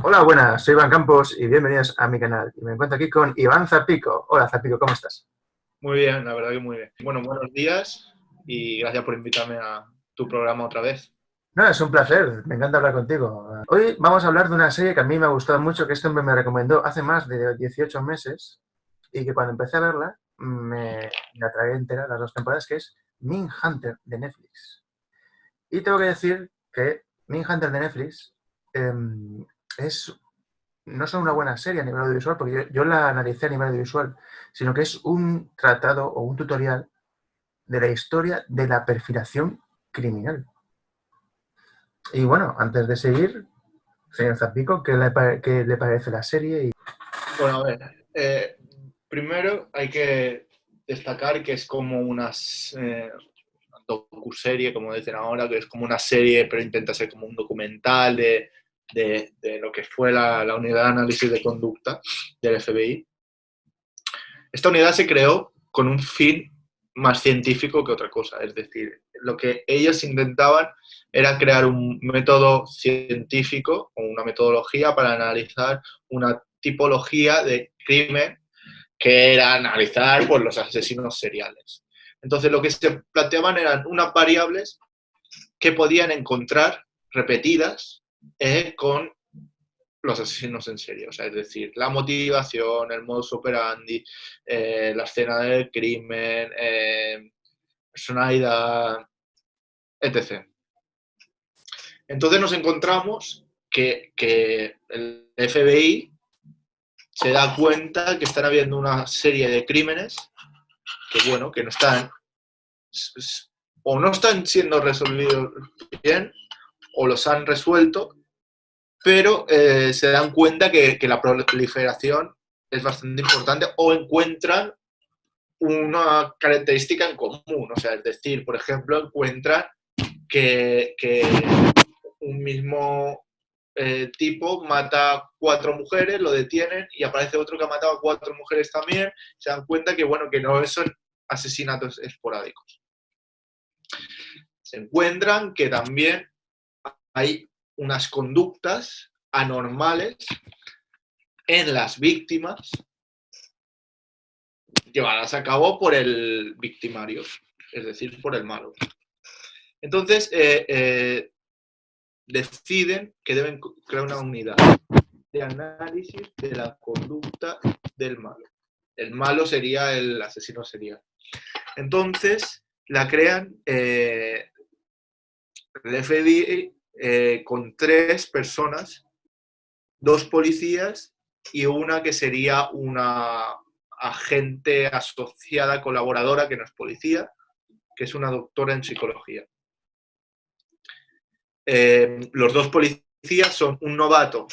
Hola, buenas, soy Iván Campos y bienvenidos a mi canal. Y me encuentro aquí con Iván Zapico. Hola, Zapico, ¿cómo estás? Muy bien, la verdad que muy bien. Bueno, buenos días y gracias por invitarme a tu programa otra vez. No, es un placer, me encanta hablar contigo. Hoy vamos a hablar de una serie que a mí me ha gustado mucho, que este hombre me recomendó hace más de 18 meses y que cuando empecé a verla me atraí entera las dos temporadas, que es Mindhunter de Netflix. Y tengo que decir que Mindhunter de Netflix eh, es no solo una buena serie a nivel audiovisual, porque yo la analicé a nivel audiovisual, sino que es un tratado o un tutorial de la historia de la perfilación criminal. Y bueno, antes de seguir, señor Zapico, qué le parece la serie? Bueno, a ver, primero hay que destacar que es como una docuserie, como dicen ahora, que es como una serie, pero intenta ser como un documental de lo que fue la unidad de análisis de conducta del FBI. Esta unidad se creó con un fin más científico que otra cosa, es decir, lo que ellos intentaban era crear un método científico o una metodología para analizar una tipología de crimen que era analizar pues, los asesinos seriales. Entonces lo que se planteaban eran unas variables que podían encontrar repetidas con los asesinos en serie, o sea, es decir, la motivación, el modus operandi, la escena del crimen, personalidad, etc. Entonces nos encontramos que el FBI se da cuenta que están habiendo una serie de crímenes que, bueno, que no están o no están siendo resolvidos bien o los han resuelto, pero se dan cuenta que la proliferación es bastante importante o encuentran una característica en común. O sea, es decir, por ejemplo, encuentran que un mismo tipo mata a 4 mujeres, lo detienen y aparece otro que ha matado a 4 mujeres también. Se dan cuenta que, bueno, que no son asesinatos esporádicos. Se encuentran que también hay unas conductas anormales en las víctimas llevadas a cabo por el victimario, es decir, por el malo. Entonces, deciden que deben crear una unidad de análisis de la conducta del malo. El malo sería el asesino serial. Entonces, la crean el FBI con 3 personas, 2 policías y una que sería una agente asociada, colaboradora, que no es policía, que es una doctora en psicología. Los 2 policías son un novato,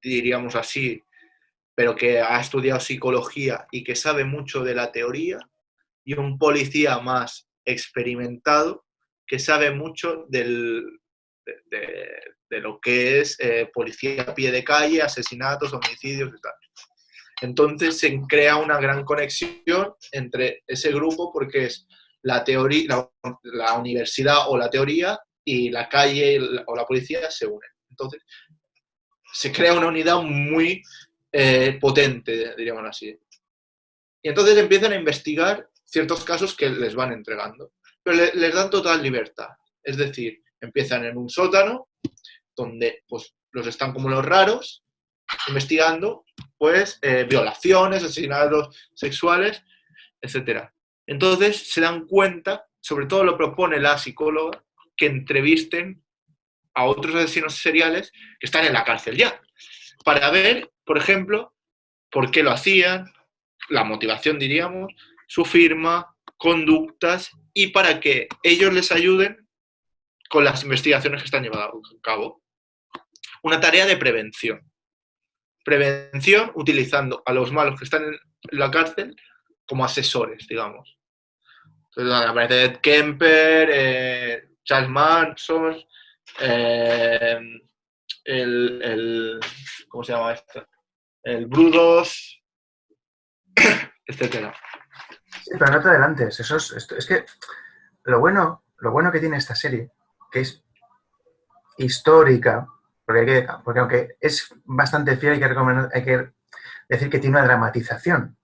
diríamos así, pero que ha estudiado psicología y que sabe mucho de la teoría, y un policía más experimentado que sabe mucho de lo que es policía a pie de calle, asesinatos, homicidios y tal. Entonces se crea una gran conexión entre ese grupo porque es la teoría, la universidad o la teoría y la calle o la policía se unen. Entonces se crea una unidad muy potente, diríamos así. Y entonces empiezan a investigar ciertos casos que les van entregando, pero les dan total libertad. Es decir, empiezan en un sótano donde pues, los están como los raros, investigando pues violaciones, asesinatos sexuales, etcétera. Entonces se dan cuenta, sobre todo lo propone la psicóloga, que entrevisten a otros asesinos seriales que están en la cárcel ya, para ver, por ejemplo, por qué lo hacían, la motivación, diríamos, su firma, conductas, y para que ellos les ayuden con las investigaciones que están llevando a cabo. Una tarea de prevención. Prevención utilizando a los malos que están en la cárcel como asesores, digamos. Entonces aparece Ed Kemper, Charles Manson, eh, ¿cómo se llama esto? El Brudos, etcétera. Sí, pero no te adelantes, es que lo bueno que tiene esta serie, que es histórica, porque aunque es bastante fiel, hay que decir que tiene una dramatización.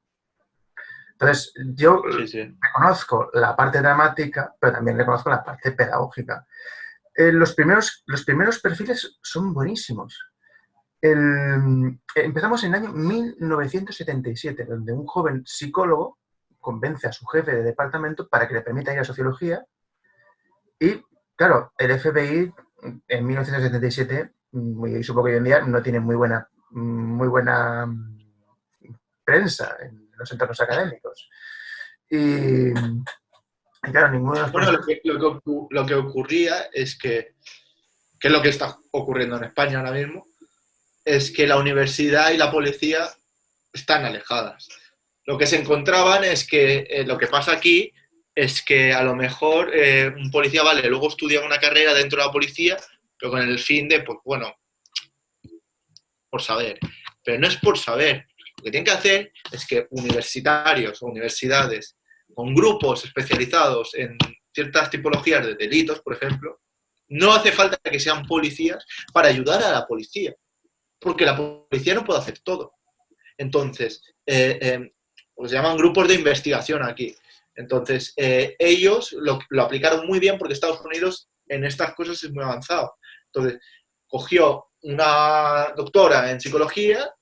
Entonces, yo sí. reconozco la parte dramática, pero también reconozco la parte pedagógica. Los primeros perfiles son buenísimos. Empezamos en el año 1977, donde un joven psicólogo convence a su jefe de departamento para que le permita ir a sociología. Y, claro, el FBI en 1977, y supongo que hoy en día, no tiene muy buena prensa en los entornos académicos. Y claro, ninguno de los Bueno, profesores... lo que ocurría es que es lo que está ocurriendo en España ahora mismo, es que la universidad y la policía están alejadas. Lo que se encontraban es que lo que pasa aquí es que a lo mejor un policía, vale, luego estudia una carrera dentro de la policía, pero con el fin de, pues bueno, por saber. Pero no es por saber. Lo que tienen que hacer es que universitarios o universidades con grupos especializados en ciertas tipologías de delitos, por ejemplo, no hace falta que sean policías para ayudar a la policía, porque la policía no puede hacer todo. Entonces, pues se llaman grupos de investigación aquí. Entonces, ellos lo aplicaron muy bien porque Estados Unidos en estas cosas es muy avanzado. Entonces, cogió una doctora en psicología,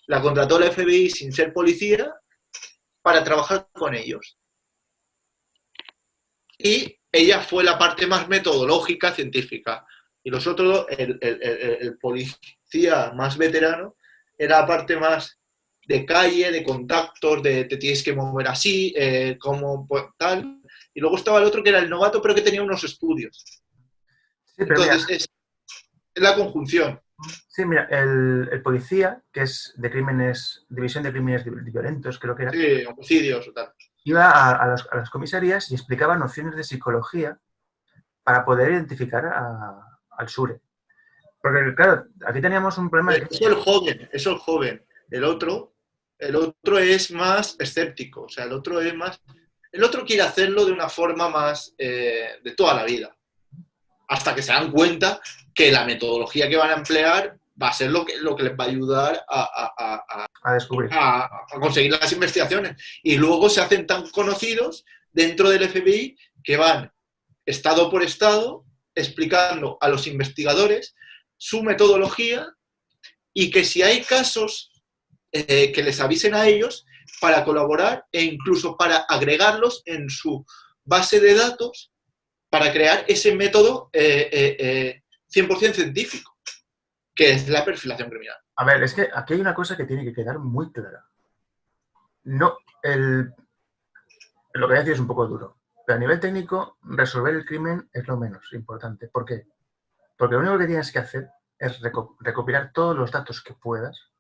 la contrató el FBI sin ser policía para trabajar con ellos. Y ella fue la parte más metodológica, científica. Y los otros, el policía más veterano, era la parte más de calle, de contactos, de te tienes que mover así, como pues, tal. Y luego estaba el otro que era el novato, pero que tenía unos estudios. Sí, pero mira, Entonces, es la conjunción. sí, mira, el policía, que es de crímenes, división de crímenes violentos, creo que era, Sí, homicidios o tal. iba a las comisarías y explicaba nociones de psicología para poder identificar al SURE. Porque, claro, aquí teníamos un problema de que... Eso es el joven. El otro es más escéptico, o sea, el otro es más... El otro quiere hacerlo de una forma más de toda la vida, hasta que se dan cuenta que la metodología que van a emplear va a ser lo que les va a ayudar a descubrir. a conseguir las investigaciones. Y luego se hacen tan conocidos dentro del FBI que van estado por estado explicando a los investigadores su metodología y que si hay casos que les avisen a ellos para colaborar e incluso para agregarlos en su base de datos para crear ese método 100% científico, que es la perfilación criminal. A ver, es que aquí hay una cosa que tiene que quedar muy clara. No, lo que voy a decir es un poco duro, pero a nivel técnico, resolver el crimen es lo menos importante. ¿Por qué? Porque lo único que tienes que hacer es recopilar todos los datos que puedas,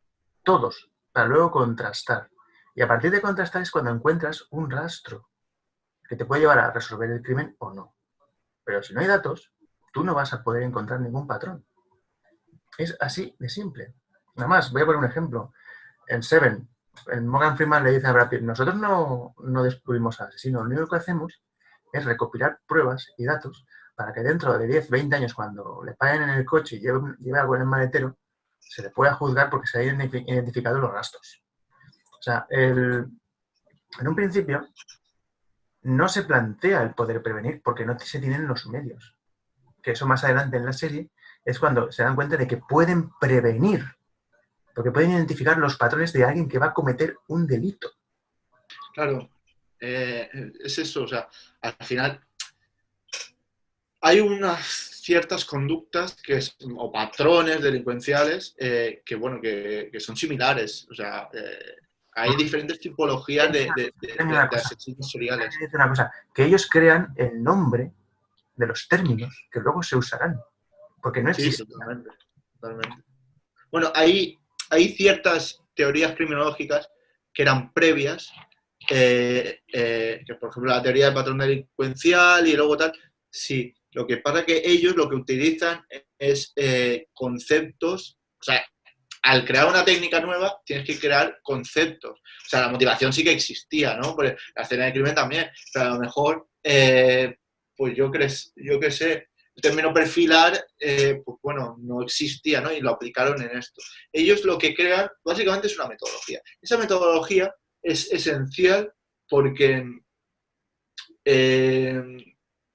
todos, para luego contrastar. Y a partir de contrastar es cuando encuentras un rastro que te puede llevar a resolver el crimen o no. Pero si no hay datos, tú no vas a poder encontrar ningún patrón. Es así de simple. Nada más, voy a poner un ejemplo. En Seven, el Morgan Freeman le dice a Brad Pitt, nosotros no descubrimos al asesino, lo único que hacemos es recopilar pruebas y datos para que dentro de 10, 20 años, cuando le paguen en el coche y lleve algo en el maletero, se le pueda juzgar porque se hayan identificado los rastros. O sea, en un principio no se plantea el poder prevenir porque no se tienen los medios. Que eso más adelante en la serie es cuando se dan cuenta de que pueden prevenir, porque pueden identificar los patrones de alguien que va a cometer un delito. Claro, es eso, o sea, al final hay unas ciertas conductas o patrones delincuenciales que, bueno, que son similares, o sea, hay diferentes tipologías de asesinos seriales. Una cosa, que ellos crean el nombre de los términos que luego se usarán, porque no existe. Sí, totalmente. Bueno, hay ciertas teorías criminológicas que eran previas, que por ejemplo la teoría del patrón delincuencial y luego tal, sí. Lo que pasa es que ellos lo que utilizan es conceptos, o sea, al crear una técnica nueva tienes que crear conceptos. O sea, la motivación sí que existía, ¿no? Pues la escena de crimen también, pero a lo mejor, pues yo qué sé, término perfilar, pues bueno, no existía, ¿no? Y lo aplicaron en esto. Ellos lo que crean, básicamente, es una metodología. Esa metodología es esencial porque, eh,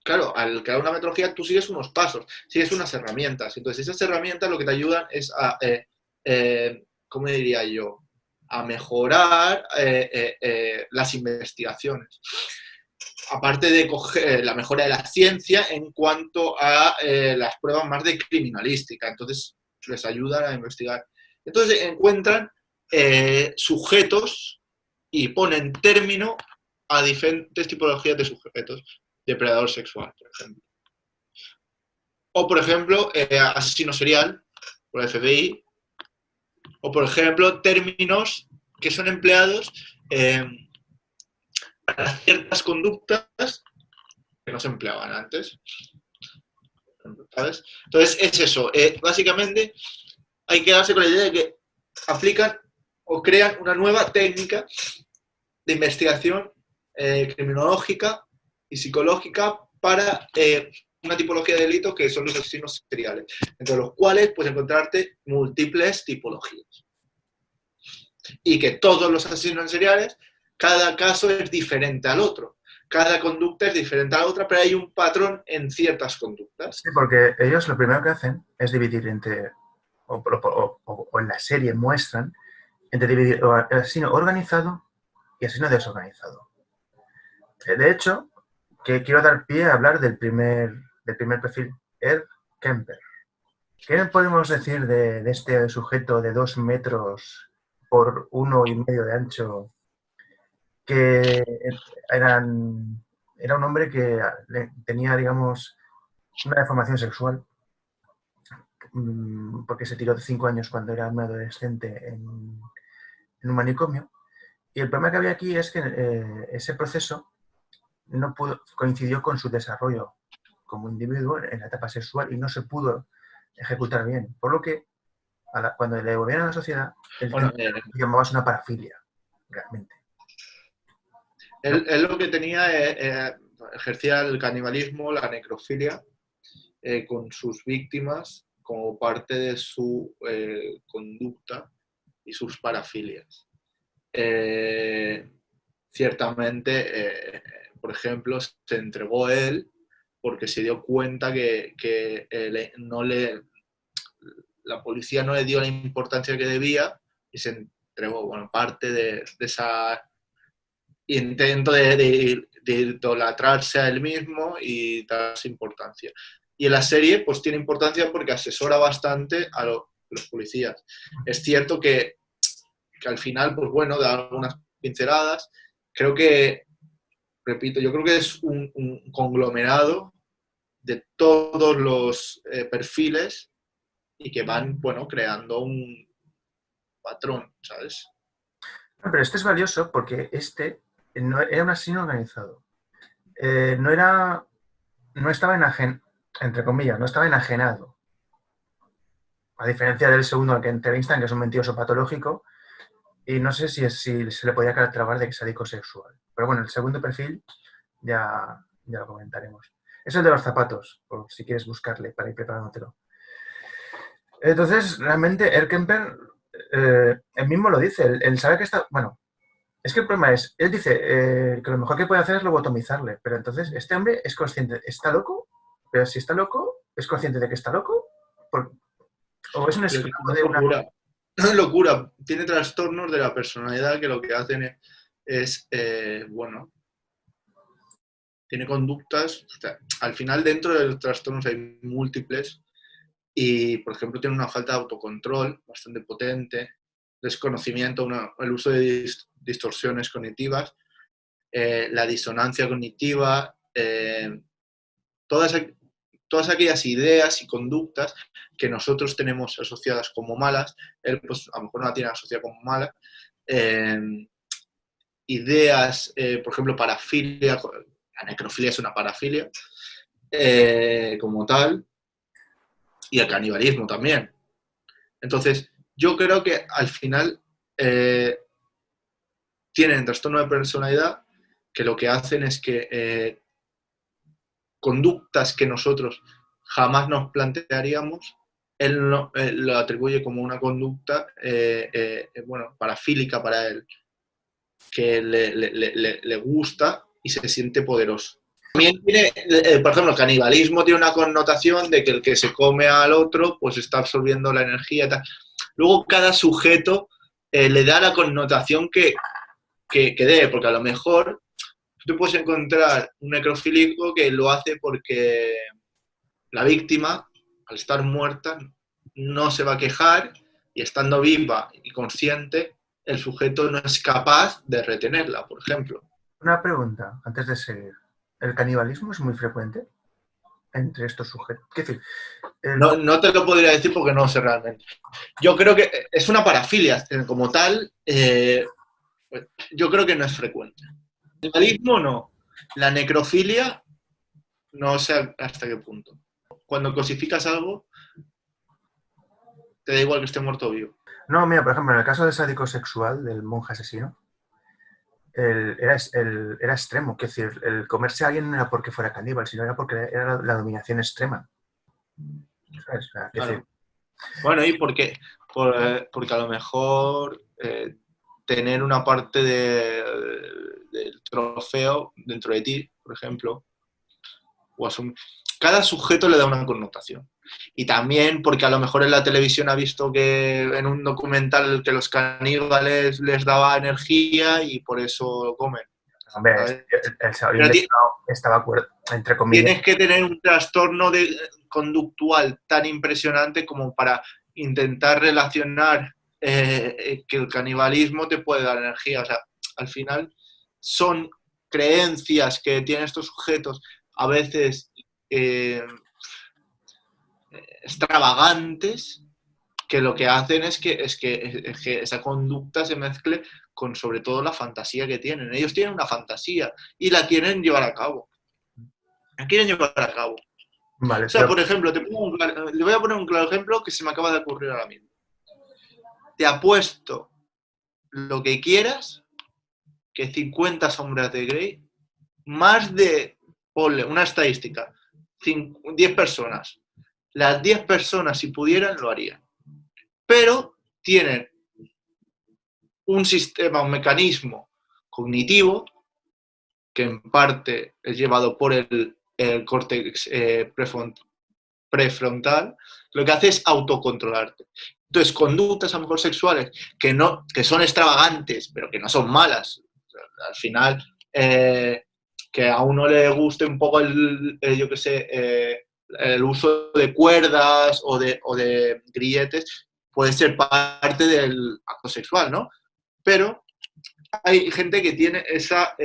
claro, al crear una metodología tú sigues unos pasos, sigues unas herramientas. Entonces, esas herramientas lo que te ayudan es a, ¿cómo diría yo? A mejorar las investigaciones. Aparte de la mejora de la ciencia en cuanto a las pruebas más de criminalística. Entonces, les ayudan a investigar. Entonces, encuentran sujetos y ponen término a diferentes tipologías de sujetos. Depredador sexual, por ejemplo. O, por ejemplo, asesino serial, por el FBI. O, por ejemplo, términos que son empleados para ciertas conductas que no se empleaban antes. ¿Sabes? Entonces, es eso. Básicamente, hay que darse con la idea de que aplican o crean una nueva técnica de investigación criminológica y psicológica para una tipología de delito que son los asesinos seriales, entre los cuales puedes encontrarte múltiples tipologías. Y que todos los asesinos seriales, cada caso es diferente al otro. Cada conducta es diferente a la otra, pero hay un patrón en ciertas conductas. Sí, porque ellos lo primero que hacen es dividir entre, o en la serie muestran, entre dividir el asesino organizado y asesino desorganizado. De hecho, que quiero dar pie a hablar del primer perfil, Ed Kemper. ¿Qué podemos decir de este sujeto de 2 metros por 1,5 de ancho? Que era un hombre que tenía, digamos, una deformación sexual, porque se tiró de 5 años cuando era un adolescente en un manicomio. Y el problema que había aquí es que ese proceso no coincidió con su desarrollo como individuo en la etapa sexual y no se pudo ejecutar bien. Por lo que cuando le devolvieron a la sociedad, él llamaba una parafilia, realmente. ¿No? Él lo que tenía ejercía el canibalismo, la necrofilia, con sus víctimas como parte de su conducta y sus parafilias. Ciertamente, por ejemplo, se entregó él porque se dio cuenta que la policía no le dio la importancia que debía y se entregó, bueno, parte de esa intento de idolatrarse a él mismo y darse importancia. Y en la serie pues tiene importancia porque asesora bastante a los policías. Es cierto que al final, pues bueno, da algunas pinceladas. Creo que, repito, yo creo que es un conglomerado de todos los perfiles y que van, bueno, creando un patrón, ¿sabes? Pero este es valioso porque este no era un asesino organizado. No estaba entre comillas, no estaba enajenado. A diferencia del segundo al que entrevistan, que es un mentiroso patológico, y no sé si se le podía catalogar de sádico sexual. Pero bueno, el segundo perfil ya lo comentaremos. Es el de los zapatos, por si quieres buscarle para ir preparándotelo. Entonces, realmente, Erkemper, él mismo lo dice, él sabe que está... Bueno, es que el problema es, él dice que lo mejor que puede hacer es lobotomizarle, pero entonces este hombre es consciente, ¿está loco? Pero si está loco, ¿es consciente de que está loco? ¿O es un esclavo de una... Locura. Locura. Tiene trastornos de la personalidad que lo que hacen es bueno, tiene conductas, o sea, al final dentro de los trastornos hay múltiples y, por ejemplo, tiene una falta de autocontrol bastante potente, desconocimiento, el uso de distorsiones cognitivas, la disonancia cognitiva, todas aquellas ideas y conductas que nosotros tenemos asociadas como malas, él pues a lo mejor no la tiene asociada como mala, ideas, por ejemplo, parafilia, la necrofilia es una parafilia, como tal, y el canibalismo también. Entonces, yo creo que al final tienen trastorno de personalidad que lo que hacen es que conductas que nosotros jamás nos plantearíamos, él lo atribuye como una conducta bueno, parafílica para él, que le gusta y se siente poderoso. También tiene, por ejemplo, el canibalismo tiene una connotación de que el que se come al otro pues está absorbiendo la energía y tal. Luego cada sujeto le da la connotación que dé, porque a lo mejor tú puedes encontrar un necrofílico que lo hace porque la víctima, al estar muerta, no se va a quejar y estando viva y consciente, el sujeto no es capaz de retenerla, por ejemplo. Una pregunta, antes de seguir. ¿El canibalismo es muy frecuente entre estos sujetos? Es decir, no te lo podría decir porque no sé realmente. Yo creo que es una parafilia como tal. Yo creo que no es frecuente. El canibalismo no. La necrofilia no sé hasta qué punto. Cuando cosificas algo, te da igual que esté muerto o vivo. No, mira, por ejemplo, en el caso del sádico sexual, del monje asesino, era extremo. Es decir, el comerse a alguien no era porque fuera caníbal, sino era porque era la dominación extrema. ¿Sabes? Claro. Decir, bueno, ¿y por qué? Porque a lo mejor tener una parte del trofeo dentro de ti, por ejemplo, o cada sujeto le da una connotación. Y también porque a lo mejor en la televisión ha visto que en un documental que los caníbales les daba energía y por eso lo comen. Hombre, el Shaolin estaba entre comillas. Tienes que tener un trastorno conductual tan impresionante como para intentar relacionar que el canibalismo te puede dar energía. O sea, al final son creencias que tienen estos sujetos a veces extravagantes, que lo que hacen es que esa conducta se mezcle con sobre todo la fantasía que tienen. Ellos tienen una fantasía y la quieren llevar a cabo. La quieren llevar a cabo. Vale, o sea, por ejemplo, le voy a poner un claro ejemplo que se me acaba de ocurrir ahora mismo. Te apuesto lo que quieras que 50 sombras de Grey, más de, ponle una estadística, 10 personas. Las 10 personas, si pudieran, lo harían. Pero tienen un sistema, un mecanismo cognitivo que en parte es llevado por el córtex prefrontal, lo que hace es autocontrolarte. Entonces, conductas a lo mejor sexuales que son extravagantes, pero que no son malas. Al final, que a uno le guste un poco yo qué sé, el uso de cuerdas o de grilletes, puede ser parte del acto sexual, ¿no? Pero hay gente que tiene esa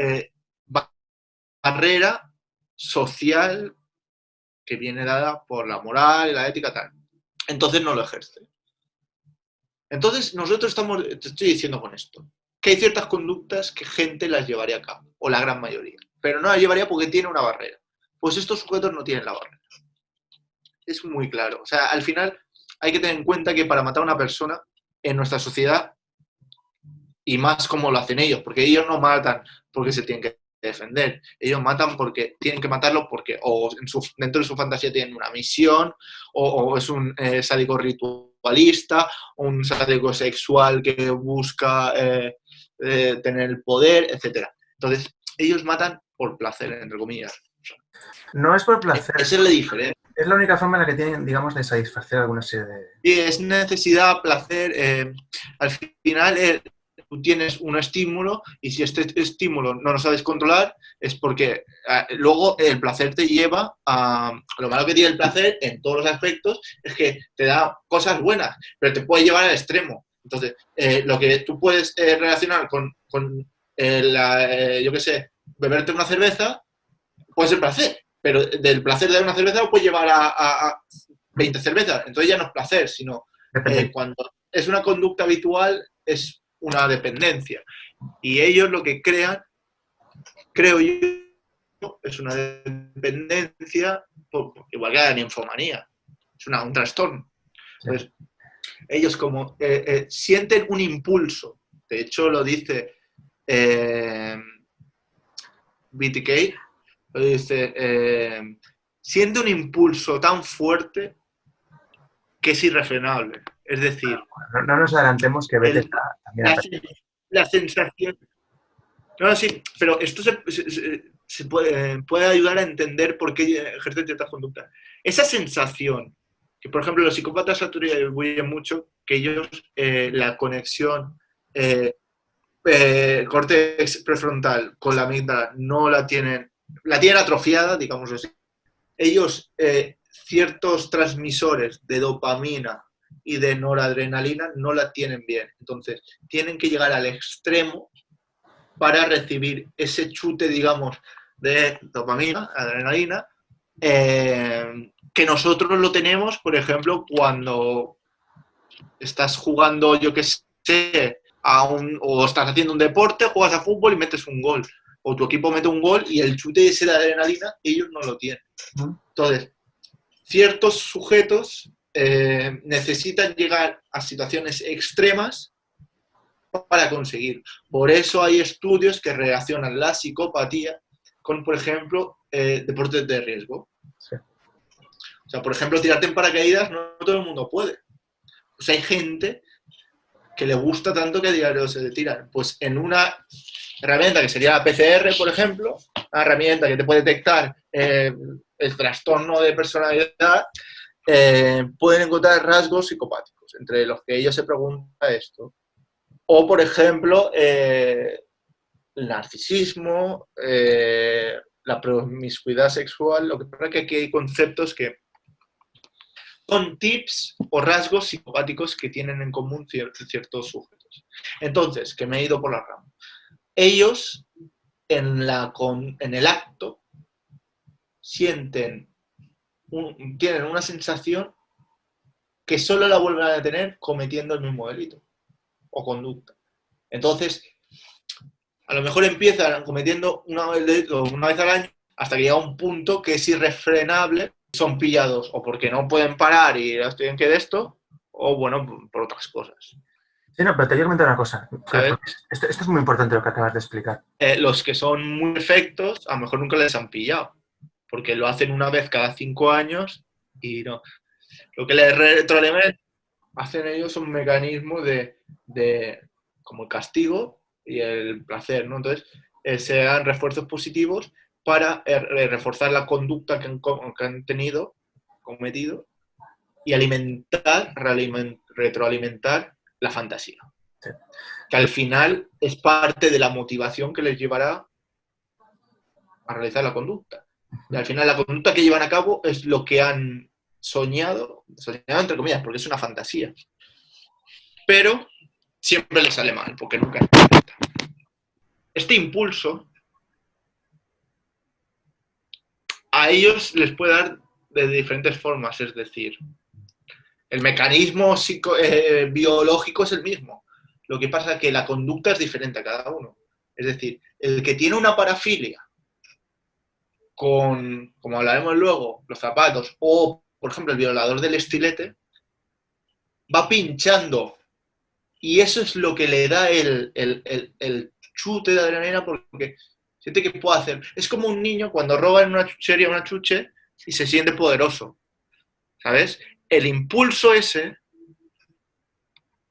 barrera social que viene dada por la moral y la ética tal. Entonces no lo ejerce. Entonces nosotros te estoy diciendo con esto, que hay ciertas conductas que gente las llevaría a cabo, o la gran mayoría, pero no las llevaría porque tiene una barrera. Pues estos sujetos no tienen la barrera. Es muy claro. O sea, al final hay que tener en cuenta que para matar a una persona en nuestra sociedad, y más como lo hacen ellos, porque ellos no matan porque se tienen que defender, ellos matan porque tienen que matarlo porque o dentro de su fantasía tienen una misión, o es un sádico ritualista, o un sádico sexual que busca tener el poder, etc. Entonces, ellos matan por placer, entre comillas. No es por placer. Esa es la diferencia. Es la única forma en la que tienen, digamos, de satisfacer alguna serie de... Sí, es necesidad, placer. Al final, tú tienes un estímulo y si este estímulo no lo sabes controlar es porque luego el placer te lleva a... Lo malo que tiene el placer en todos los aspectos es que te da cosas buenas, pero te puede llevar al extremo. Entonces, lo que tú puedes relacionar con yo qué sé, beberte una cerveza puede ser placer, pero del placer de una cerveza lo puede llevar a 20 cervezas. Entonces ya no es placer, sino cuando es una conducta habitual es una dependencia. Y ellos lo que crean, creo yo, es una dependencia, igual que la ninfomanía, es un trastorno. Entonces, ellos como sienten un impulso, de hecho lo dice BTK, lo dice, siente un impulso tan fuerte que es irrefrenable. Es decir, No nos adelantemos que BTK también la, aparece. la sensación... No, sí, pero esto se puede ayudar a entender por qué ejercen ciertas conductas. Esa sensación, que por ejemplo los psicópatas atribuyen mucho, que ellos la conexión córtex prefrontal con la amígdala no la tienen atrofiada, digamos así. Ellos, ciertos transmisores de dopamina y de noradrenalina no la tienen bien. Entonces, tienen que llegar al extremo para recibir ese chute, digamos, de dopamina, adrenalina, que nosotros lo tenemos, por ejemplo, cuando estás jugando, yo qué sé, o estás haciendo un deporte, juegas a fútbol y metes un gol. O tu equipo mete un gol y el chute ese de adrenalina, ellos no lo tienen. Entonces, ciertos sujetos necesitan llegar a situaciones extremas para conseguir. Por eso hay estudios que relacionan la psicopatía con, por ejemplo, deportes de riesgo. Sí. O sea, por ejemplo, tirarte en paracaídas no todo el mundo puede. Pues hay gente que le gusta tanto que a diario se tiran. Pues en una herramienta que sería la PCR, por ejemplo, una herramienta que te puede detectar el trastorno de personalidad, pueden encontrar rasgos psicopáticos, entre los que ellos se pregunta esto. O, por ejemplo, el narcisismo, la promiscuidad sexual. Lo que pasa es que aquí hay conceptos que son tips o rasgos psicopáticos que tienen en común ciertos sujetos. Entonces, que me he ido por la rama. Ellos, en el acto, tienen una sensación que solo la vuelven a tener cometiendo el mismo delito o conducta. Entonces, a lo mejor empiezan cometiendo una vez al año hasta que llega un punto que es irrefrenable, son pillados o porque no pueden parar y los tienen que de esto, o bueno, por otras cosas. Sí, no, pero te quiero comentar una cosa. ¿Sabes? Esto es muy importante lo que acabas de explicar. Los que son muy perfectos, a lo mejor nunca les han pillado, porque lo hacen una vez cada 5 años y no. Lo que les retroalimenta, hacen ellos un mecanismo de como el castigo y el placer, ¿no? Entonces, se dan refuerzos positivos para reforzar la conducta que han cometido y retroalimentar la fantasía. Sí. Que al final es parte de la motivación que les llevará a realizar la conducta. Y al final la conducta que llevan a cabo es lo que han soñado entre comillas, porque es una fantasía. Pero siempre les sale mal, porque nunca necesitan. Este impulso a ellos les puede dar de diferentes formas, es decir, el mecanismo biológico es el mismo. Lo que pasa es que la conducta es diferente a cada uno. Es decir, el que tiene una parafilia con, como hablaremos luego, los zapatos o, por ejemplo, el violador del estilete, va pinchando y eso es lo que le da el chute de adrenalina porque siente que puede hacer. Es como un niño cuando roba en una chuchería una chuche y se siente poderoso, ¿sabes? El impulso ese,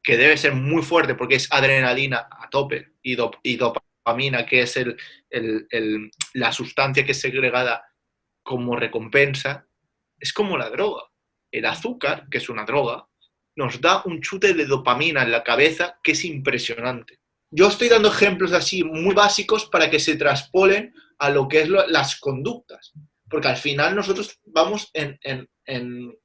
que debe ser muy fuerte porque es adrenalina a tope y dopamina, que es la sustancia que es segregada como recompensa, es como la droga. El azúcar, que es una droga, nos da un chute de dopamina en la cabeza que es impresionante. Yo estoy dando ejemplos así muy básicos para que se traspolen a lo que es las conductas, porque al final nosotros vamos en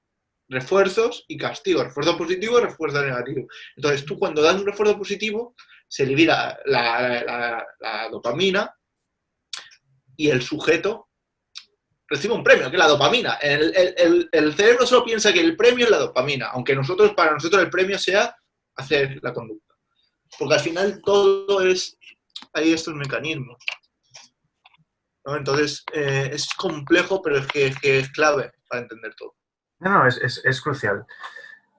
refuerzos y castigos, refuerzo positivo y refuerzo negativo. Entonces tú cuando das un refuerzo positivo se libera la dopamina y el sujeto recibe un premio, que es la dopamina. El cerebro solo piensa que el premio es la dopamina, aunque para nosotros el premio sea hacer la conducta. Porque al final todo hay estos mecanismos, ¿no? Entonces, es complejo, pero es que es clave para entender todo. No, es crucial.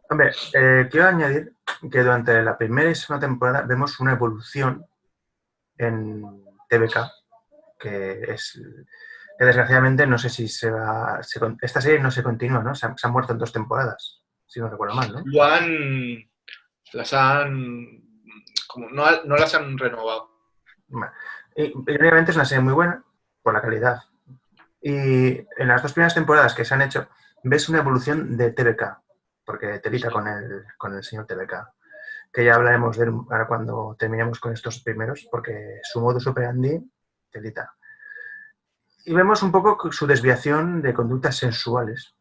Hombre, quiero añadir que durante la primera y segunda temporada vemos una evolución en TBK, que es Que desgraciadamente no sé si esta serie no se continúa, ¿no? Se han muerto en 2 temporadas, si no recuerdo mal, ¿no? Las han, como no las han renovado. Vale. Y obviamente es una serie muy buena por la calidad. Y en las 2 primeras temporadas que se han hecho, ves una evolución de TVK, porque telita con el señor TVK, que ya hablaremos de él ahora cuando terminemos con estos primeros, porque su modus operandi, telita. Y vemos un poco su desviación de conductas sensuales.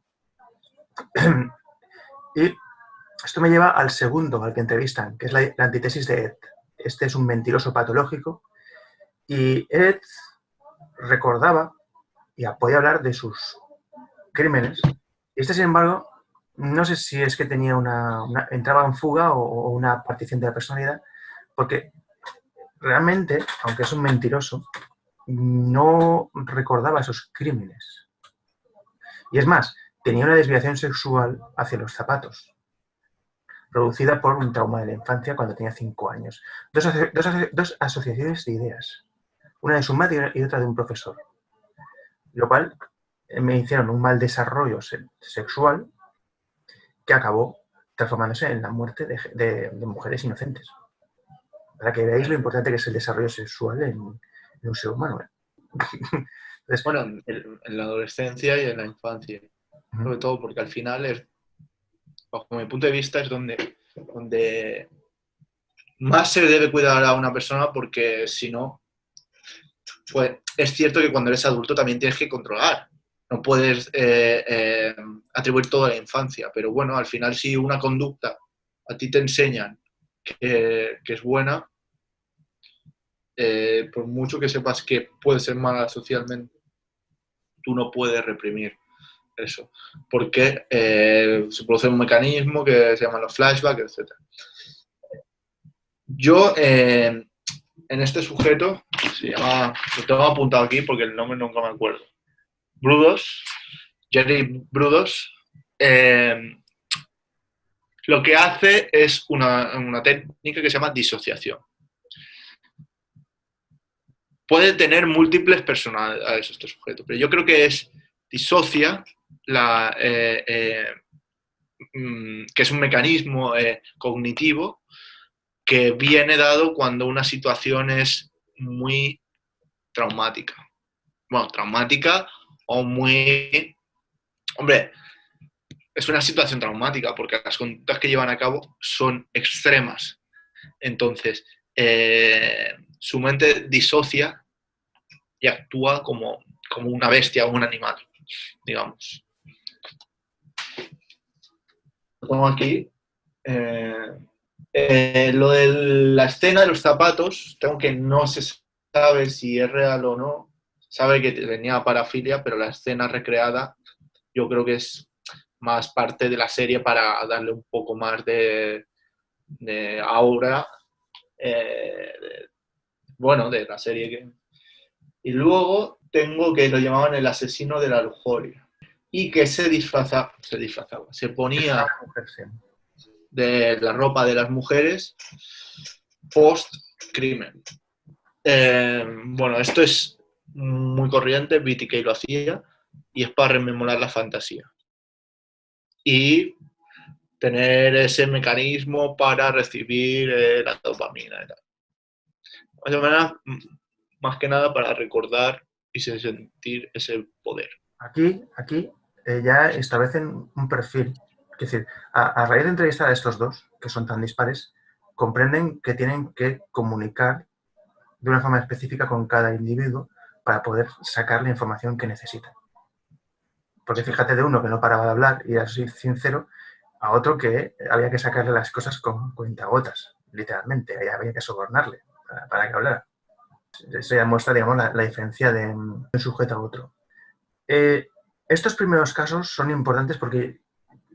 Y esto me lleva al segundo, al que entrevistan, que es la antítesis de Ed. Este es un mentiroso patológico y Ed recordaba y podía hablar de sus crímenes. Y este, sin embargo, no sé si es que tenía entraba en fuga o una partición de la personalidad, porque realmente, aunque es un mentiroso, no recordaba esos crímenes. Y es más, tenía una desviación sexual hacia los zapatos, producida por un trauma de la infancia cuando tenía 5 años. Dos asociaciones de ideas, una de su madre y otra de un profesor, lo cual me hicieron un mal desarrollo sexual que acabó transformándose en la muerte de mujeres inocentes. Para que veáis lo importante que es el desarrollo sexual en un ser humano. Entonces, Bueno, en la adolescencia y en la infancia, sobre todo porque al final bajo mi punto de vista, es donde más se debe cuidar a una persona, porque si no, pues es cierto que cuando eres adulto también tienes que controlar. No puedes atribuir todo a la infancia, pero bueno, al final si una conducta a ti te enseñan que es buena, por mucho que sepas que puede ser mala socialmente, tú no puedes reprimir eso, porque se produce un mecanismo que se llama los flashbacks, etc. Yo, en este sujeto, se llama, lo tengo apuntado aquí porque el nombre nunca me acuerdo, Brudos, Jerry Brudos, lo que hace es una técnica que se llama disociación. Puede tener múltiples personalidades este sujeto, pero yo creo que disocia que es un mecanismo cognitivo que viene dado cuando una situación es muy traumática. Bueno, traumática o muy... Hombre, es una situación traumática porque las conductas que llevan a cabo son extremas. Entonces, su mente disocia y actúa como una bestia o un animal, digamos. Lo pongo aquí. Lo de la escena de los zapatos, tengo que no se sabe si es real o no. Sabe que tenía parafilia, pero la escena recreada yo creo que es más parte de la serie para darle un poco más de aura, de la serie. Y luego tengo que lo llamaban el asesino de la lujuria. Y que se ponía de la ropa de las mujeres post-crimen. Esto es muy corriente, BTK lo hacía, y es para rememorar la fantasía. Y tener ese mecanismo para recibir la dopamina y tal. Más que nada para recordar y sentir ese poder. Aquí ya establecen un perfil. Es decir, a raíz de entrevistar a estos dos, que son tan dispares, comprenden que tienen que comunicar de una forma específica con cada individuo para poder sacar la información que necesitan. Porque fíjate de uno que no paraba de hablar y era sincero, a otro que había que sacarle las cosas con cuentagotas, literalmente. Ahí había que sobornarle para que hablara. Eso ya muestra, digamos, la diferencia de un sujeto a otro. Estos primeros casos son importantes porque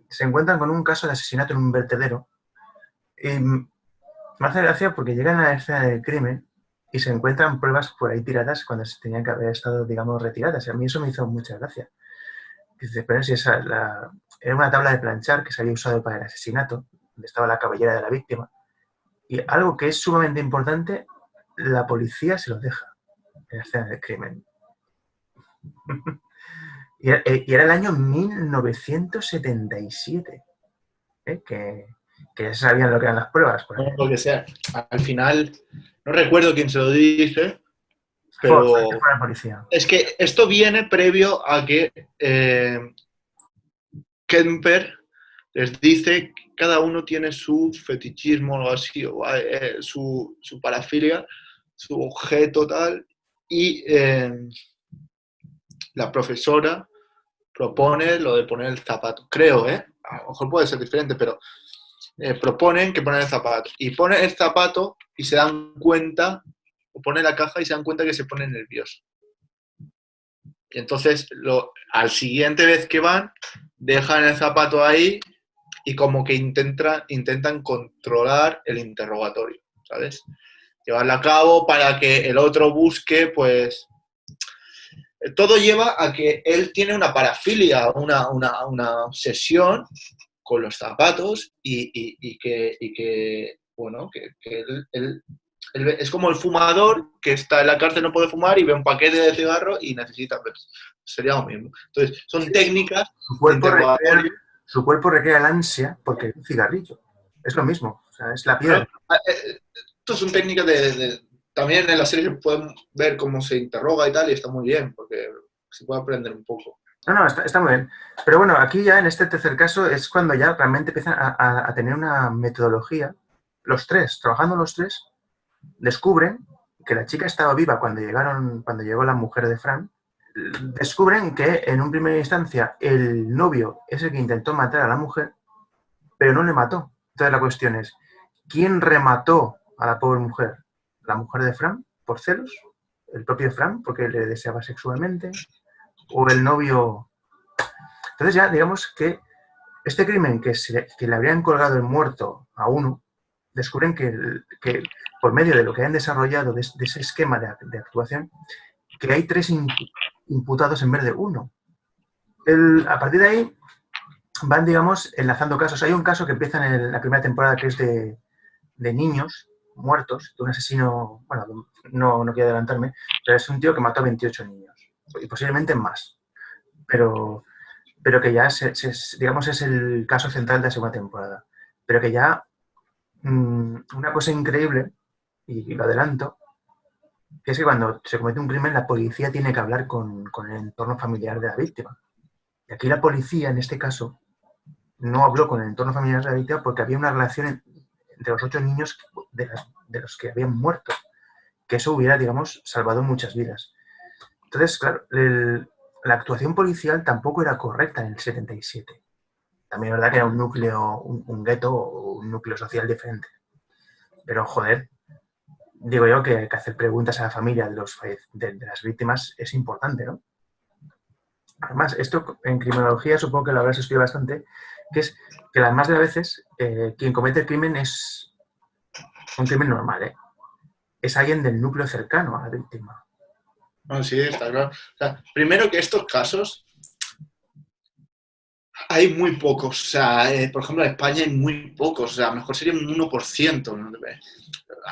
se encuentran con un caso de asesinato en un vertedero y me hace gracia porque llegan a la escena del crimen y se encuentran pruebas por ahí tiradas cuando se tenían que haber estado, digamos, retiradas. Y a mí eso me hizo mucha gracia. Dice, pero si era una tabla de planchar que se había usado para el asesinato, donde estaba la cabellera de la víctima. Y algo que es sumamente importante, la policía se lo deja en la escena del crimen. Y era el año 1977, ¿eh? Que ya sabían lo que eran las pruebas. Por No, ahí. lo que sea. Al final, no recuerdo quién se lo dice, Fue pero la policía. es que esto viene previo a que Kemper les dice que cada uno tiene su fetichismo o algo así, o su parafilia, su objeto tal, y la profesora propone lo de poner el zapato. Creo, ¿eh? A lo mejor puede ser diferente, pero proponen que ponen el zapato. Y ponen el zapato y se dan cuenta, o ponen la caja y se dan cuenta que se pone nervioso. Y entonces, al siguiente vez que van, dejan el zapato ahí y como que intentan controlar el interrogatorio, ¿sabes? Llevarlo a cabo para que el otro busque, pues... Todo lleva a que él tiene una parafilia, una obsesión con los zapatos y que bueno, que él es como el fumador que está en la cárcel, no puede fumar y ve un paquete de cigarro y necesita, pues, sería lo mismo. Entonces, son Sí, técnicas su de cuerpo recrea, interrogatorio. su cuerpo recrea el ansia porque es un cigarrillo. Es lo mismo. O sea, es la piedra. Esto son técnicas también en la serie se pueden ver cómo se interroga y tal, y está muy bien, porque se puede aprender un poco. No, está muy bien. Pero bueno, aquí ya en este tercer caso es cuando ya realmente empiezan a tener una metodología. Los tres, trabajando los tres, descubren que la chica estaba viva cuando llegó la mujer de Fran. Descubren que en un primera instancia el novio es el que intentó matar a la mujer, pero no le mató. Entonces la cuestión es, ¿quién remató a la pobre mujer? ¿La mujer de Fran por celos? ¿El propio Fran porque le deseaba sexualmente? ¿O el novio? Entonces ya digamos que este crimen que le habrían colgado el muerto a uno, descubren que por medio de lo que han desarrollado, de ese esquema de actuación, que hay tres imputados en vez de uno. A partir de ahí van, digamos, enlazando casos. Hay un caso que empieza en la primera temporada que es de niños muertos, de un asesino, bueno, no quiero adelantarme, pero es un tío que mató a 28 niños, y posiblemente más. Pero que ya, digamos, es el caso central de la segunda temporada. Pero que ya, una cosa increíble, y lo adelanto, que es que cuando se comete un crimen, la policía tiene que hablar con el entorno familiar de la víctima. Y aquí la policía, en este caso, no habló con el entorno familiar de la víctima porque había una relación entre los 8 niños de los que habían muerto. Que eso hubiera, digamos, salvado muchas vidas. Entonces, claro, la actuación policial tampoco era correcta en el 77. También es verdad que era un núcleo, un gueto o un núcleo social diferente. Pero, joder, digo yo que hacer preguntas a la familia de las víctimas es importante, ¿no? Además, esto en criminología supongo que lo habrás estudiado bastante, que es que las más de las veces quien comete el crimen es un crimen normal, ¿eh? Es alguien del núcleo cercano a la víctima. No, sí, está claro. O sea, primero que estos casos hay muy pocos. O sea, por ejemplo, en España hay muy pocos. O sea, a lo mejor sería un 1%. ¿No?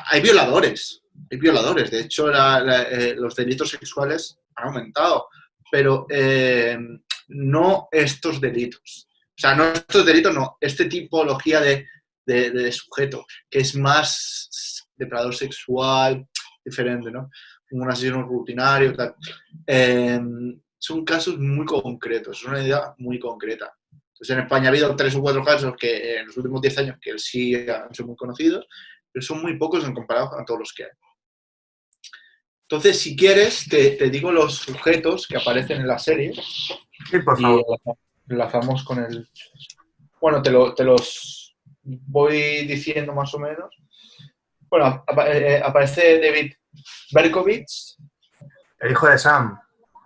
Hay violadores. Hay violadores. De hecho, los delitos sexuales han aumentado. Pero no estos delitos. O sea, no estos delitos, no. Esta tipología de sujeto, que es más depredador sexual, diferente, ¿no? Un asesino rutinario, tal. Son casos muy concretos, es una idea muy concreta. Entonces, en España ha habido 3 o 4 casos que en los últimos 10 años que sí han sido muy conocidos, pero son muy pocos en comparación a todos los que hay. Entonces, si quieres, te digo los sujetos que aparecen en la serie. Sí, por Y favor. enlazamos con el... Bueno, te los voy diciendo más o menos. Bueno, aparece David Berkowitz, El hijo de Sam.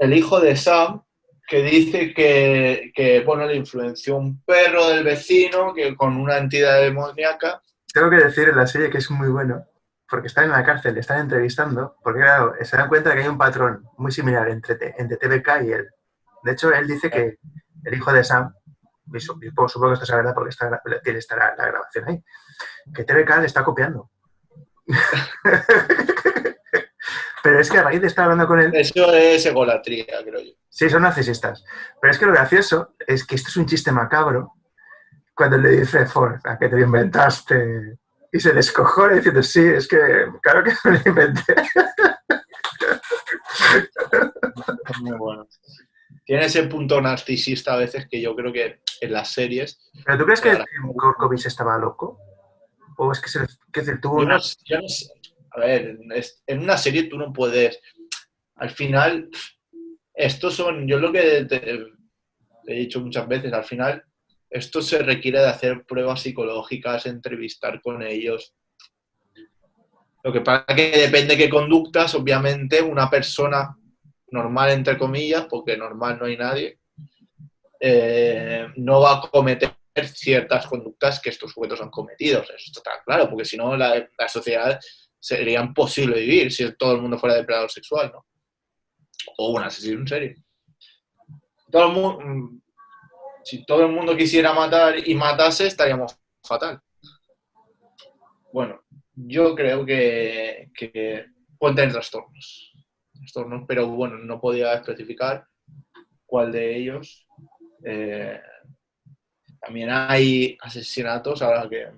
el hijo de Sam, que dice que bueno, le influenció un perro del vecino que con una entidad demoníaca. Tengo que decir en la serie que es muy bueno, porque están en la cárcel, le están entrevistando, porque claro, se dan cuenta de que hay un patrón muy similar entre TVK y él. De hecho, él dice que el hijo de Sam, y supongo que esto es la verdad porque tiene la grabación ahí, que TVK le está copiando. Pero es que a raíz de estar hablando con él, Eso es egolatría, creo yo. sí, son narcisistas. Pero es que lo gracioso es que esto es un chiste macabro cuando le dice Ford, ¿a qué te lo inventaste? Y se descojona diciendo, sí, es que claro que me lo inventé. Es muy bueno. Tiene ese punto narcisista a veces que yo creo que en las series... ¿Pero tú crees que ahora, Korkovich estaba loco? ¿O es que, tuvo yo una... no sé. A ver, en una serie tú no puedes... Al final, estos son... Yo lo que te he dicho muchas veces, al final, esto se requiere de hacer pruebas psicológicas, entrevistar con ellos. Lo que pasa es que depende de qué conductas, obviamente, una persona normal, entre comillas, porque normal no hay nadie, no va a cometer ciertas conductas que estos sujetos han cometido. Eso está claro, porque si no, la sociedad sería imposible vivir si todo el mundo fuera depredador sexual, ¿no? O un asesino en serie. Todo el mundo, si todo el mundo quisiera matar y matase, estaríamos fatal. Bueno, yo creo que pueden tener trastornos, pero bueno, no podía especificar cuál de ellos. También hay asesinatos, ahora que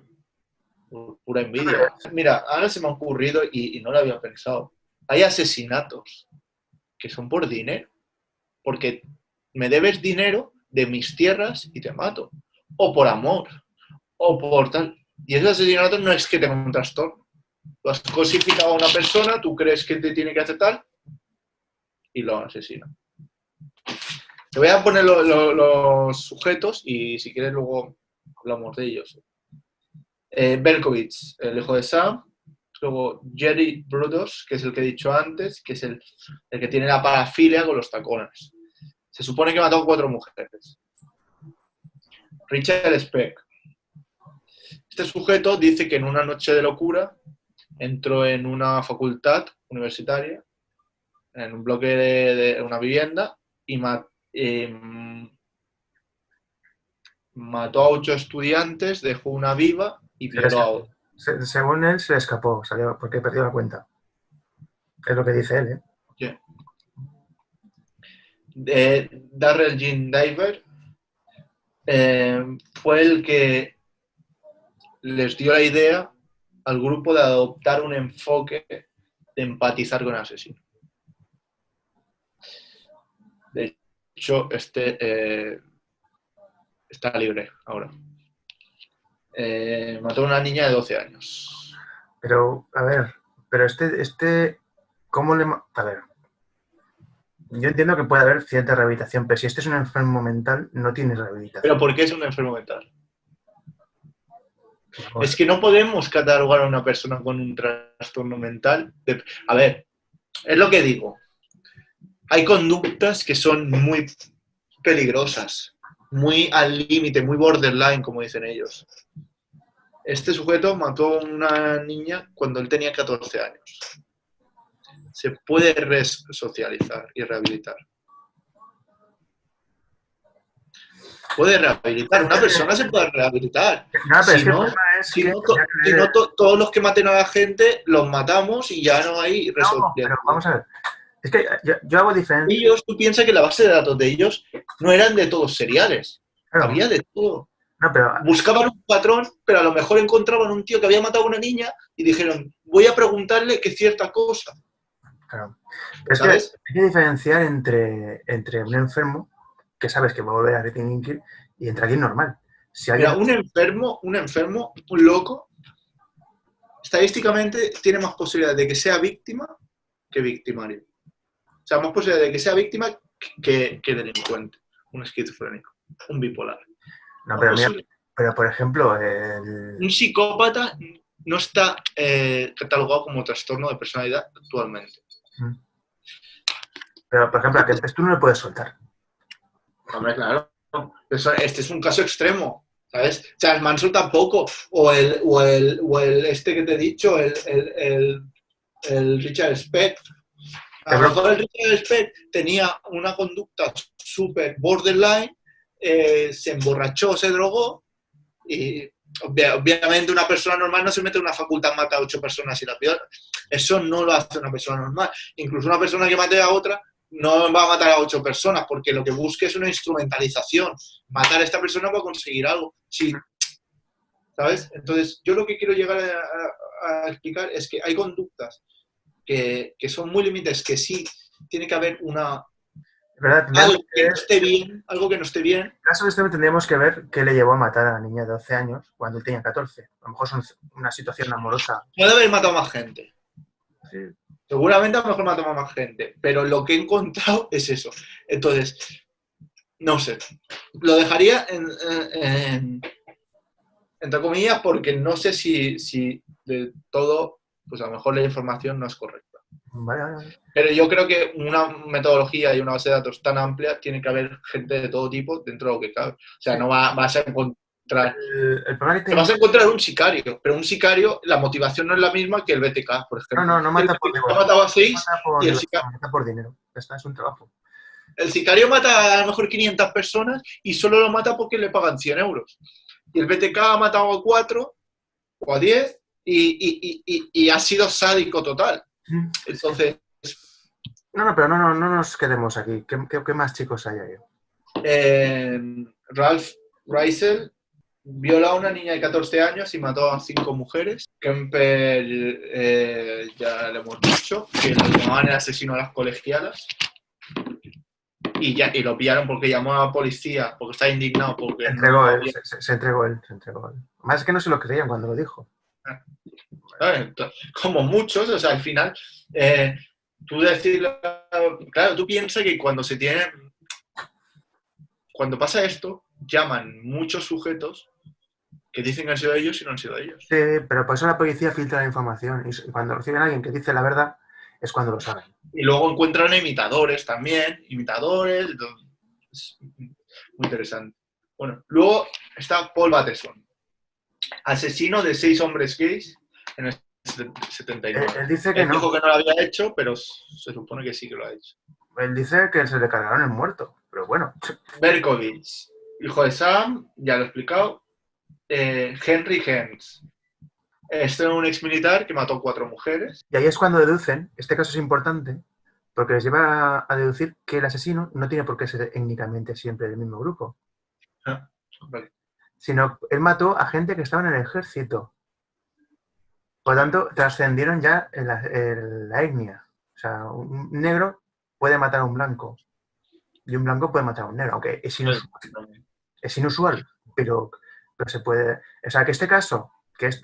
pura envidia. Mira, ahora se me ha ocurrido y no lo había pensado. Hay asesinatos que son por dinero, porque me debes dinero de mis tierras y te mato. O por amor, o por tal. Y ese asesinato no es que tenga un trastorno. Tú has cosificado a una persona, tú crees que te tiene que hacer tal y lo asesina. Te voy a poner los sujetos y si quieres luego hablamos de ellos. Berkowitz, el hijo de Sam. Luego Jerry Brudos, que es el que he dicho antes, que es el que tiene la parafilia con los tacones. Se supone que mató a 4 mujeres. Richard Speck. Este sujeto dice que en una noche de locura entró en una facultad universitaria, en un bloque de una vivienda, y mató a 8 estudiantes, dejó una viva y violó a otro. Según él, se le escapó, salió porque perdió la cuenta. Es lo que dice él, ¿eh? Yeah. Darrell Jean Diver fue el que les dio la idea al grupo de adoptar un enfoque de empatizar con el asesino. De hecho, está libre ahora. Mató a una niña de 12 años. Pero, a ver, pero ¿cómo le... A ver, yo entiendo que puede haber cierta rehabilitación, pero si este es un enfermo mental, no tiene rehabilitación. ¿Pero por qué es un enfermo mental? Vamos. Es que no podemos catalogar a una persona con un trastorno mental. A ver, es lo que digo. Hay conductas que son muy peligrosas, muy al límite, muy borderline, como dicen ellos. Este sujeto mató a una niña cuando él tenía 14 años. Se puede resocializar y rehabilitar. Puede rehabilitar. Una persona se puede rehabilitar. No, pero si no, todos los que maten a la gente los matamos y ya no hay resolución. No, pero vamos a ver. Es que yo hago diferencia. Ellos, tú piensas que la base de datos de ellos no eran de todos seriales. Claro. Había de todo. No, pero... Buscaban un patrón, pero a lo mejor encontraban un tío que había matado a una niña y dijeron, voy a preguntarle que cierta cosa. Claro. Es que hay que diferenciar entre un enfermo que sabes que va a volver a delinquir y entre alguien normal. Si alguien... Mira, un enfermo, un loco, estadísticamente tiene más posibilidad de que sea víctima que victimario. O sea, más posibilidad de que sea víctima que delincuente. Un esquizofrénico, un bipolar. No, pero, mira, pero por ejemplo, un psicópata no está catalogado como trastorno de personalidad actualmente. Pero, por ejemplo, a que tú no le puedes soltar. Hombre, claro. Este es un caso extremo, ¿sabes? Charles Manson tampoco. O el este que te he dicho, el Richard Speck. A lo mejor el Richard Speck tenía una conducta súper borderline, se emborrachó, se drogó y Obviamente una persona normal no se mete en una facultad, mata a 8 personas y la viola. Eso no lo hace una persona normal. Incluso una persona que mate a otra no va a matar a 8 personas, porque lo que busca es una instrumentalización. Matar a esta persona para conseguir algo. Sí, ¿sabes? Entonces, yo lo que quiero llegar a explicar es que hay conductas que son muy límites, que sí tiene que haber ¿Verdad? algo que no esté bien, algo que no esté bien. En el caso de este tendríamos que ver qué le llevó a matar a la niña de 12 años cuando él tenía 14. A lo mejor son una situación amorosa. Puede haber matado más gente. Sí. Seguramente a lo mejor matado a más gente, pero lo que he encontrado es eso. Entonces, no sé. Lo dejaría entre comillas porque no sé si de todo, pues a lo mejor la información no es correcta. Vale. Pero yo creo que una metodología y una base de datos tan amplia tiene que haber gente de todo tipo dentro de lo que cabe. O sea, Sí. no vas a encontrar... El problema que Te vas a encontrar un sicario, pero un sicario, la motivación no es la misma que el BTK, por ejemplo. no El mata por BTK ha devoción, matado a no 6 mata y por devoción, mata por dinero. Esta es un trabajo. el sicario mata a lo mejor 500 personas y solo lo mata porque le pagan 100 euros. Y el BTK ha matado a 4 o a 10 y ha sido sádico total. Entonces... Pero no nos quedemos aquí. ¿Qué más chicos hay ahí? Ralph Reisel viola a una niña de 14 años y mató a 5 mujeres. Kemper, ya le hemos dicho, que lo llamaban el asesino de las colegialas. Y lo pillaron porque llamó a la policía, porque estaba indignado. Porque Se entregó él. Más es que no se lo creían cuando lo dijo. Como muchos, o sea, al final, tú decir, claro, tú piensas que cuando pasa esto, llaman muchos sujetos que dicen que han sido ellos y no han sido ellos. Sí, pero por eso la policía filtra la información y cuando reciben a alguien que dice la verdad es cuando lo saben. Y luego encuentran imitadores también, es muy interesante. Bueno, luego está Paul Bateson, asesino de 6 hombres gays en el 79. Él dice que Él no. dijo que no lo había hecho, pero se supone que sí que lo ha hecho. Él dice que se le cargaron el muerto, pero bueno. Berkowitz, hijo de Sam, ya lo he explicado. Henry Hens. Este es un exmilitar que mató 4 mujeres. Y ahí es cuando deducen, este caso es importante, porque les lleva a deducir que el asesino no tiene por qué ser étnicamente siempre del mismo grupo. Vale. Sino él mató a gente que estaba en el ejército. Por lo tanto, trascendieron ya la etnia. O sea, un negro puede matar a un blanco y un blanco puede matar a un negro, aunque es inusual, pero se puede... O sea, que este caso, que es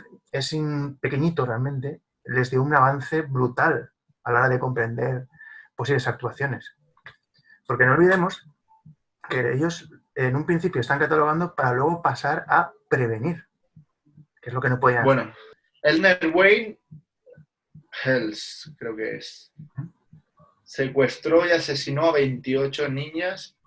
pequeñito realmente, les dio un avance brutal a la hora de comprender posibles actuaciones. Porque no olvidemos que ellos en un principio están catalogando para luego pasar a prevenir, que es lo que no podían hacer. Bueno, Elmer Wayne Hells, creo que es. Secuestró y asesinó a 28 niñas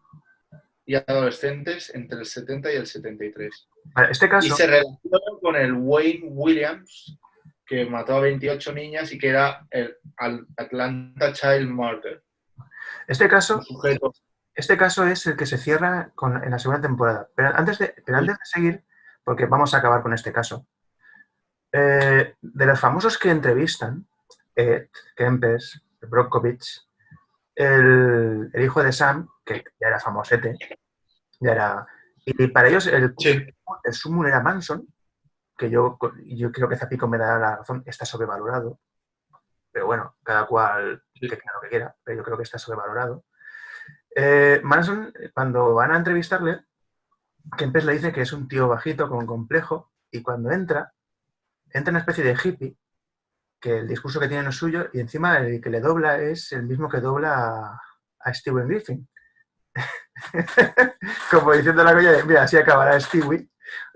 y adolescentes entre el 70 y el 73. Vale, este caso... Y se relaciona con el Wayne Williams, que mató a 28 niñas y que era el Atlanta Child Murder. Este caso es el que se cierra en la segunda temporada. Pero antes de seguir, porque vamos a acabar con este caso, de los famosos que entrevistan, Kempes, Brockovich, el hijo de Sam, que ya era famosete, y para ellos el sumo era Manson, que yo creo que Zapico me da la razón, está sobrevalorado. Pero bueno, cada cual que crea lo que quiera, pero yo creo que está sobrevalorado. Manson, cuando van a entrevistarle, Kempes le dice que es un tío bajito, con complejo, y cuando entra una especie de hippie, que el discurso que tiene no es suyo, y encima el que le dobla es el mismo que dobla a Steven Griffin. Como diciendo la coña, mira, así acabará Stewie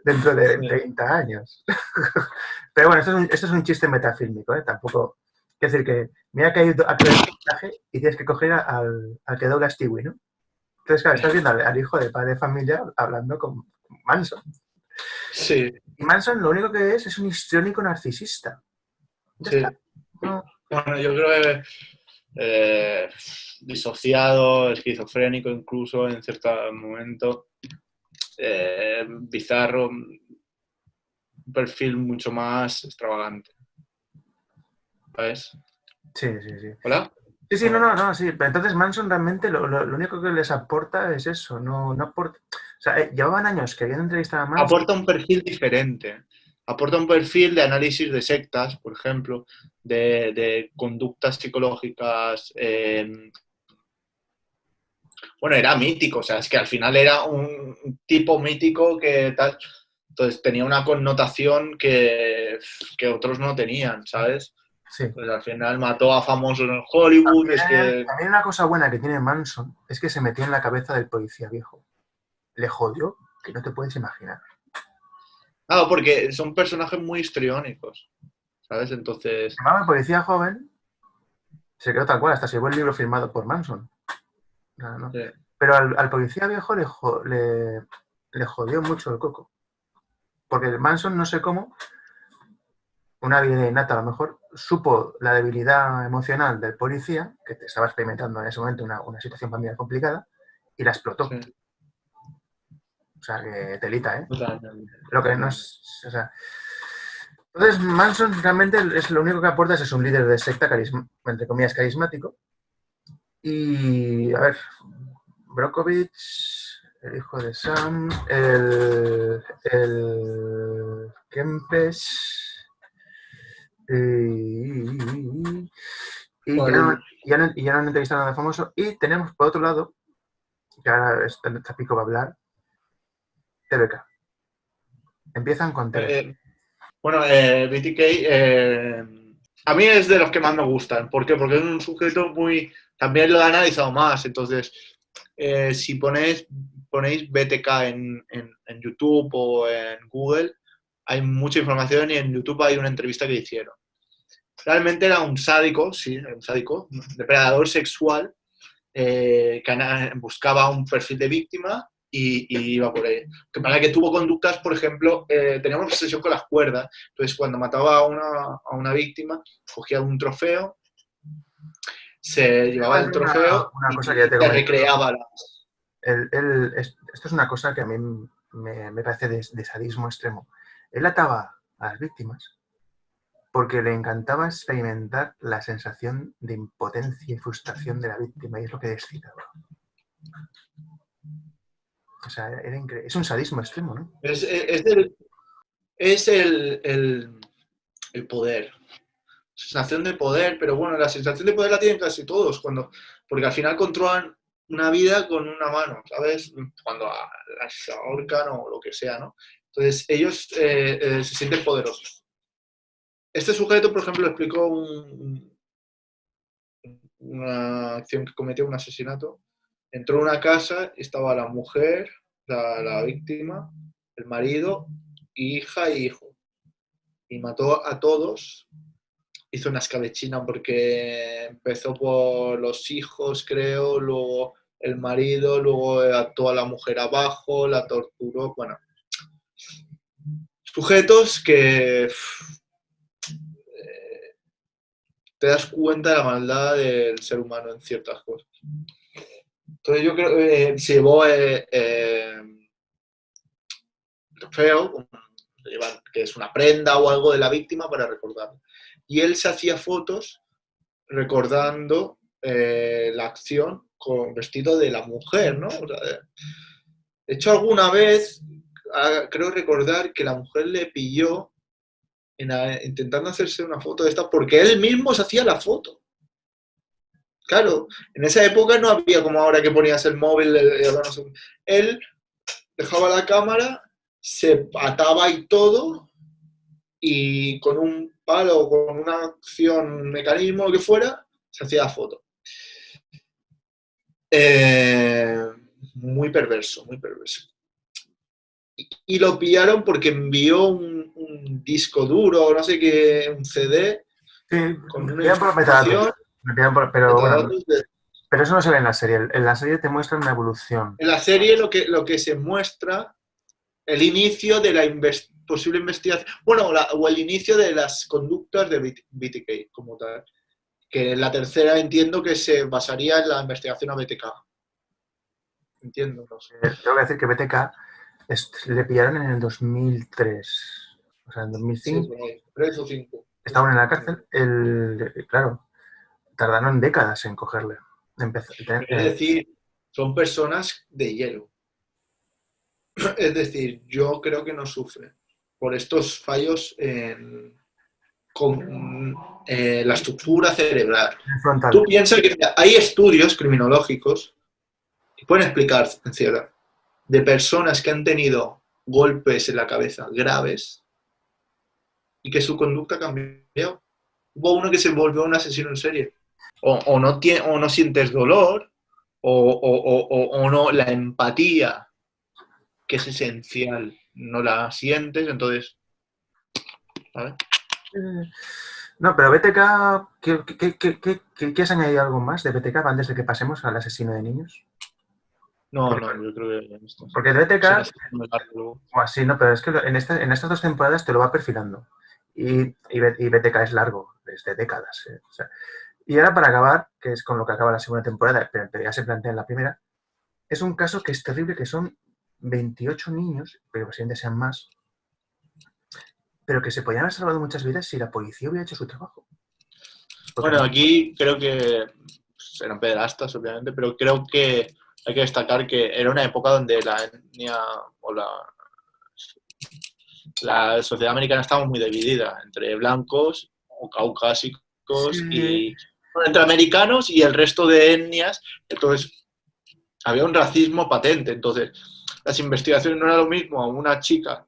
dentro de 30 años. Pero bueno, esto es un chiste metafílmico, ¿eh? Tampoco... Es decir, que mira que hay un traje y tienes que coger al que dobla a Stewie, ¿no? Entonces, claro, estás viendo al hijo de padre de familia hablando con Manson. Sí. Y Manson lo único que es un histriónico narcisista. Ya está. No. Bueno, yo creo que disociado, esquizofrénico incluso en cierto momento, bizarro. un perfil mucho más extravagante. ¿Sabes? Sí, sí, sí. ¿Hola? Sí, sí, no, sí. Pero entonces Manson realmente lo único que les aporta es eso, no aporta. O sea, llevaban años queriendo entrevistar a Manson. Aporta un perfil diferente. Aporta un perfil de análisis de sectas, por ejemplo, de conductas psicológicas. Bueno, era mítico, o sea, es que al final era un tipo mítico que tal. Entonces tenía una connotación que otros no tenían, ¿sabes? Sí. Pues al final mató a famosos en Hollywood, es que... También una cosa buena que tiene Manson es que se metió en la cabeza del policía viejo. Le jodió que no te puedes imaginar. Ah, porque son personajes muy histriónicos, ¿sabes? Entonces... El policía joven se quedó tal cual, hasta se llevó el libro firmado por Manson. No, no. Sí. Pero al policía viejo le jodió mucho el coco. Porque el Manson, no sé cómo, una habilidad innata a lo mejor, supo la debilidad emocional del policía, que estaba experimentando en ese momento una situación familiar complicada, y la explotó. Sí. O sea, que telita, ¿eh? Totalmente. Lo que no es... O sea, entonces, Manson realmente es lo único que aporta es un líder de secta, entre comillas, carismático. Y, a ver, Brokovich, el hijo de Sam, el Kempes, y Bueno, ya no han entrevistado a nada famoso. Y tenemos, por otro lado, que ahora está Pico va a hablar, TBK. Empiezan con TBK. bueno, BTK a mí es de los que más me gustan. ¿Por qué? Porque es un sujeto muy... También lo he analizado más. Entonces, si ponéis BTK en YouTube o en Google, hay mucha información y en YouTube hay una entrevista que hicieron. Realmente era un sádico, sí, era un sádico, un depredador sexual que buscaba un perfil de víctima y iba por ahí. Que para que tuvo conductas, por ejemplo, tenía una obsesión con las cuerdas. Entonces, cuando mataba a una víctima, cogía un trofeo, se llevaba el trofeo Una cosa que ya y te he se comentado. recreaba. Esto es una cosa que a mí me parece de sadismo extremo. Él ataba a las víctimas porque le encantaba experimentar la sensación de impotencia y frustración de la víctima y es lo que le excitaba. O sea, era increíble. Es un sadismo extremo, ¿no? Es el poder. Sensación de poder, pero bueno, la sensación de poder la tienen casi todos, porque al final controlan una vida con una mano, ¿sabes? Cuando las ahorcan o lo que sea, ¿no? Entonces ellos se sienten poderosos. Este sujeto, por ejemplo, explicó una acción que cometió, un asesinato. Entró a una casa y estaba la mujer, la víctima, el marido, hija e hijo. Y mató a todos. Hizo una escabechina porque empezó por los hijos, creo, luego el marido, luego ató a la mujer abajo, la torturó. Bueno, sujetos que te das cuenta de la maldad del ser humano en ciertas cosas. Entonces yo creo que se llevó trofeo, que es una prenda o algo de la víctima para recordarlo. Y él se hacía fotos recordando la acción con vestido de la mujer, ¿no? O sea, de hecho, alguna vez creo recordar que la mujer le pilló intentando hacerse una foto de esta porque él mismo se hacía la foto. Claro, en esa época no había como ahora que ponías el móvil, él dejaba la cámara, se ataba y todo, y con un palo, con una acción, un mecanismo, lo que fuera, se hacía la foto. Muy perverso, muy perverso. Y lo pillaron porque envió un disco duro, no sé qué, un CD, Sí, con me una pillan por metadatos. información, Pero bueno, metadatos pero eso no se ve en la serie. En la serie te muestran una evolución. en la serie lo que se muestra, el inicio de la posible investigación, bueno, o el inicio de las conductas de BTK como tal, que en la tercera entiendo que se basaría en la investigación a BTK. Entiendo, no sé. Tengo que decir que BTK le pillaron en el 2003. o sea, en Sí, 2005, por ahí, 3 o 5. estaban en la cárcel. Claro, tardaron décadas en cogerle. Es decir, son personas de hielo. Es decir, yo creo que no sufren por estos fallos con la estructura cerebral. frontal. Tú piensas que hay estudios criminológicos que pueden explicar, en cierta, de personas que han tenido golpes en la cabeza graves y que su conducta cambió. Hubo uno que se volvió un asesino en serie. O no sientes dolor, o no, la empatía, que es esencial, no la sientes, entonces, ¿sabes? No, pero BTK, ¿qué has añadido algo más de BTK antes de que pasemos al asesino de niños? No, Porque, no, yo creo que esto porque el BTK, será muy largo. o así, no, pero es que en estas 2 temporadas te lo va perfilando. Y BTK es largo, es de décadas. O sea, y ahora para acabar, que es con lo que acaba la segunda temporada, pero ya se plantea en la primera, es un caso que es terrible, que son 28 niños, pero posiblemente sean más, pero que se podían haber salvado muchas vidas si la policía hubiera hecho su trabajo. Porque Bueno, aquí creo que eran pederastas, obviamente, pero creo que hay que destacar que era una época donde la etnia o la sociedad americana estaba muy dividida entre blancos o caucásicos sí, y entre americanos y el resto de etnias. Entonces, había un racismo patente. Entonces, las investigaciones no era lo mismo a una chica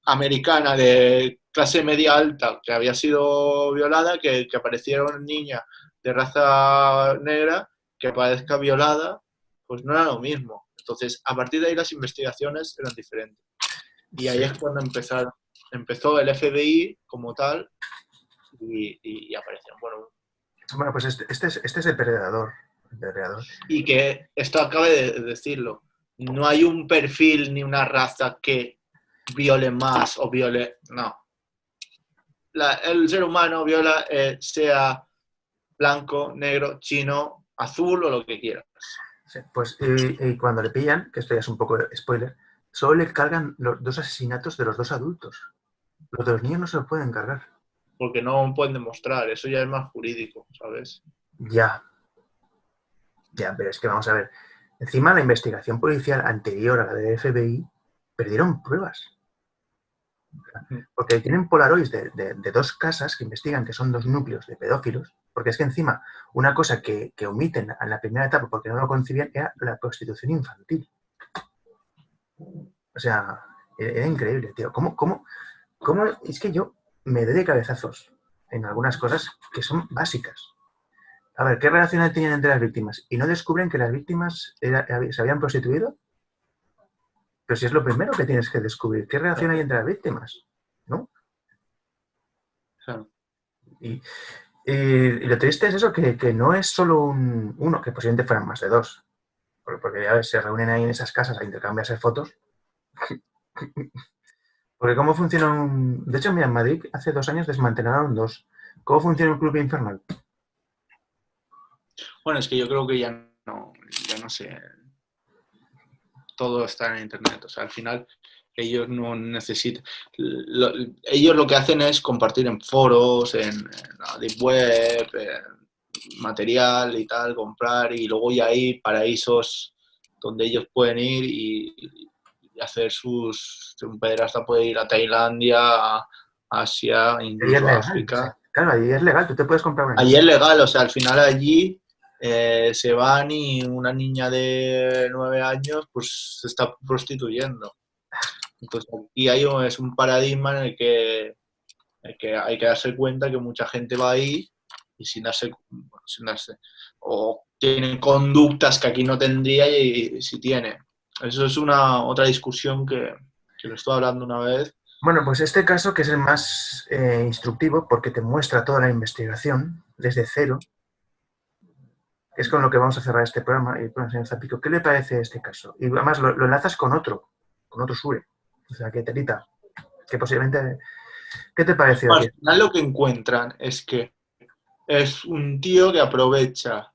americana de clase media alta que había sido violada que apareciera una niña de raza negra que aparezca violada, pues no era lo mismo. Entonces, a partir de ahí las investigaciones eran diferentes. Y ahí sí. es cuando empezó el FBI como tal y aparecieron. Bueno, pues este es el Depredador. El Depredador. Y que esto acabe de decirlo, no hay un perfil ni una raza que viole más o viole, no. El ser humano viola sea blanco, negro, chino, azul o lo que quiera. Sí, pues y cuando le pillan, que esto ya es un poco de spoiler, solo le cargan los 2 asesinatos de los 2 adultos. Los de los niños no se lo pueden cargar. Porque no pueden demostrar, eso ya es más jurídico, ¿sabes? Ya, ya, pero es que vamos a ver. Encima la investigación policial anterior a la de FBI perdieron pruebas. Porque tienen Polaroids de 2 casas que investigan que son 2 núcleos de pedófilos. Porque es que encima, una cosa que omiten en la primera etapa porque no lo concibían era la prostitución infantil. O sea, era increíble, tío. ¿Cómo? Es que yo me doy de cabezazos en algunas cosas que son básicas. A ver, ¿qué relación tenían entre las víctimas? Y no descubren que las víctimas se habían prostituido. Pero si es lo primero que tienes que descubrir, ¿qué relación hay entre las víctimas? ¿No? Claro. Y lo triste es eso, que no es solo uno, que posiblemente fueran más de 2. Porque ya ves, se reúnen ahí en esas casas a intercambiarse fotos. Porque cómo funciona un... De hecho, mira, en Madrid hace 2 años desmantelaron 2. ¿Cómo funciona un club infernal? Bueno, es que yo creo que ya no sé, todo está en internet, o sea, al final ellos no necesitan, ellos lo que hacen es compartir en foros, en la deep web, material y tal, comprar y luego ya hay paraísos donde ellos pueden ir y hacer un pederasta puede ir a Tailandia, a Asia, Ahí es incluso a legal. O sea, África. claro, ahí es legal. Tú te puedes comprar una Allí niña. es legal, o sea, al final allí se van y una niña de 9 años pues se está prostituyendo. Entonces aquí es un paradigma en el que hay que darse cuenta que mucha gente va ahí y sin darse o tienen conductas que aquí no tendría y si tiene. Eso es una otra discusión que lo estoy hablando una vez. Bueno, pues este caso, que es el más instructivo, porque te muestra toda la investigación desde cero, que es con lo que vamos a cerrar este programa. Y bueno, señor Zapico, ¿qué le parece este caso? Y además lo enlazas con otro SURE. O sea, que telita, que posiblemente... ¿Qué te pareció a Bueno, ti? al final lo que encuentran es que es un tío que aprovecha,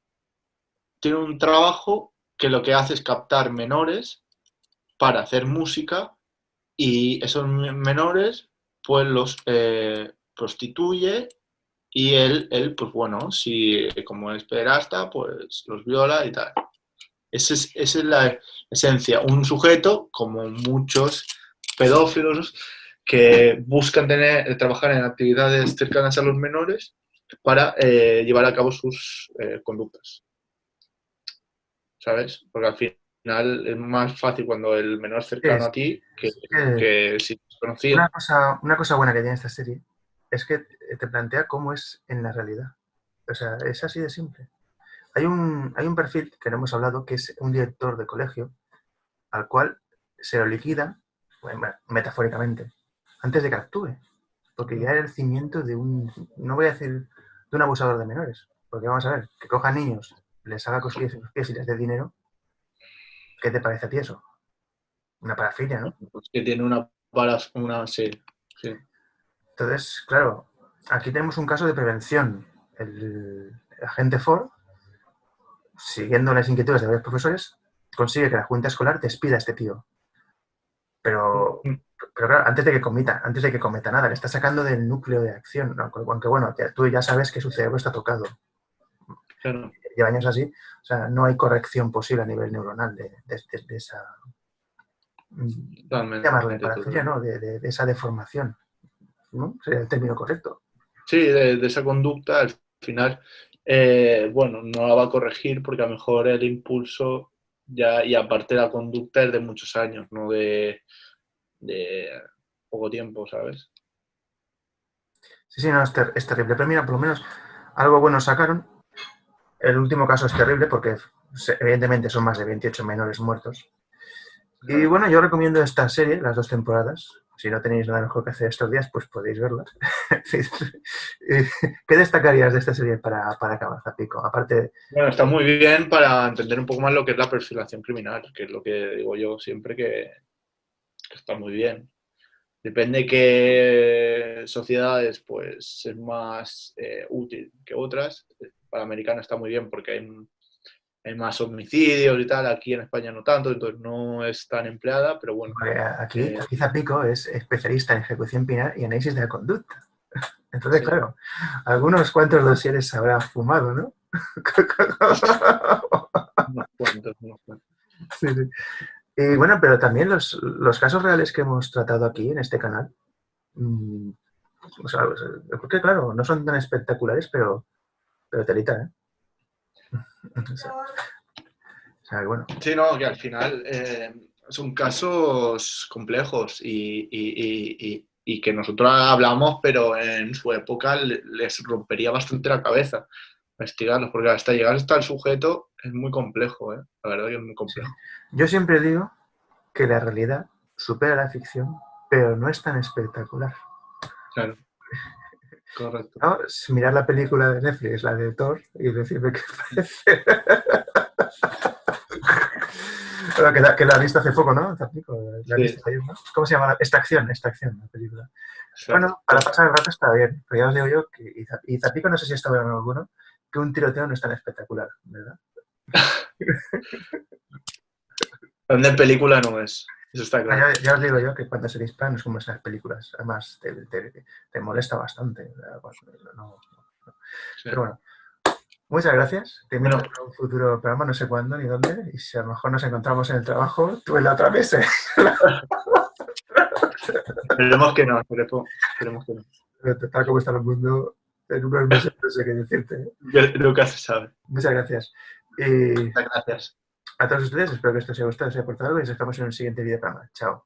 tiene un trabajo que lo que hace es captar menores para hacer música y esos menores pues los prostituye y él, pues bueno, si como es pederasta, pues los viola y tal. Esa es la esencia. Un sujeto, como muchos pedófilos, que buscan trabajar en actividades cercanas a los menores para llevar a cabo sus conductas. ¿Sabes? Porque al final es más fácil cuando el menor es cercano Es a ti que que si es conocido. una cosa buena que tiene esta serie es que te plantea cómo es en la realidad. O sea, es así de simple. Hay un perfil que no hemos hablado, que es un director de colegio, al cual se lo liquida, bueno, metafóricamente, antes de que actúe. Porque ya era el cimiento de un, no voy a decir de un abusador de menores, porque vamos a ver, que coja niños, les haga cosquillas en los pies y les dé dinero, ¿qué te parece a ti eso? Una parafilia, ¿no? Pues que tiene una sí. Entonces, claro, aquí tenemos un caso de prevención. El agente Ford, siguiendo las inquietudes de varios profesores, consigue que la junta escolar despida a este tío. Pero claro, antes de que cometa nada, le está sacando del núcleo de acción. Aunque bueno, tú ya sabes que su cerebro está tocado. Claro. Lleva años así. O sea, no hay corrección posible a nivel neuronal de esa... llamarle Totalmente, parafilia, ¿no? De esa deformación, ¿no? Sería el término correcto. Sí, de esa conducta, al final, bueno, no la va a corregir porque a lo mejor el impulso ya, y aparte la conducta es de muchos años, no de poco tiempo, ¿sabes? Sí, no, es terrible. Pero mira, por lo menos algo bueno sacaron. El último caso es terrible porque evidentemente son más de 28 menores muertos. Y bueno, yo recomiendo esta serie, las 2 temporadas. Si no tenéis nada mejor que hacer estos días, pues podéis verlas. ¿Qué destacarías de esta serie para acabar, Zapico? Aparte, Bueno, está muy bien para entender un poco más lo que es la perfilación criminal, que es lo que digo yo siempre que está muy bien. Depende de qué sociedades pues es más útil que otras. Para americano está muy bien porque hay más homicidios y tal. Aquí en España no tanto, entonces no es tan empleada, pero bueno. aquí Zapico es especialista en ejecución penal y análisis de la conducta. Entonces, sí, claro, algunos cuantos dosieres se habrá fumado, ¿no? Unos cuantos. Sí, sí. Y bueno, pero también los casos reales que hemos tratado aquí en este canal, o sea, porque claro, no son tan espectaculares, pero telita, ¿eh? O sea, bueno. Sí, no, que al final son casos complejos y que nosotros hablamos, pero en su época les rompería bastante la cabeza investigarlos, porque hasta llegar hasta el sujeto es muy complejo, ¿eh? La verdad que es muy complejo. Sí. Yo siempre digo que la realidad supera la ficción, pero no es tan espectacular. Claro, correcto. ¿No? Mirar la película de Netflix, la de Thor, y decirme qué parece. Bueno, que la viste hace poco, ¿no? La viste ayer, ¿no? ¿Cómo se llama? Extracción, la película. Exacto. Bueno, para pasar el rato está bien, pero ya os digo yo que, y Zapico no sé si está en alguno, que un tiroteo no es tan espectacular, ¿verdad? De película no es, eso está claro. Ya os digo yo que cuando se disparan no es como esas películas, además te molesta bastante. No. Sí. Pero bueno, muchas gracias. Te invito a un futuro programa, no sé cuándo ni dónde, y si a lo mejor nos encontramos en el trabajo, tú en la otra mesa. Esperemos que no, esperemos que no. Pero tal como está el mundo, en unos meses no sé qué decirte. Nunca se sabe. Muchas gracias. Muchas gracias. A todos ustedes, espero que esto os haya gustado, os haya aportado algo y nos vemos en un siguiente video programa. Chao.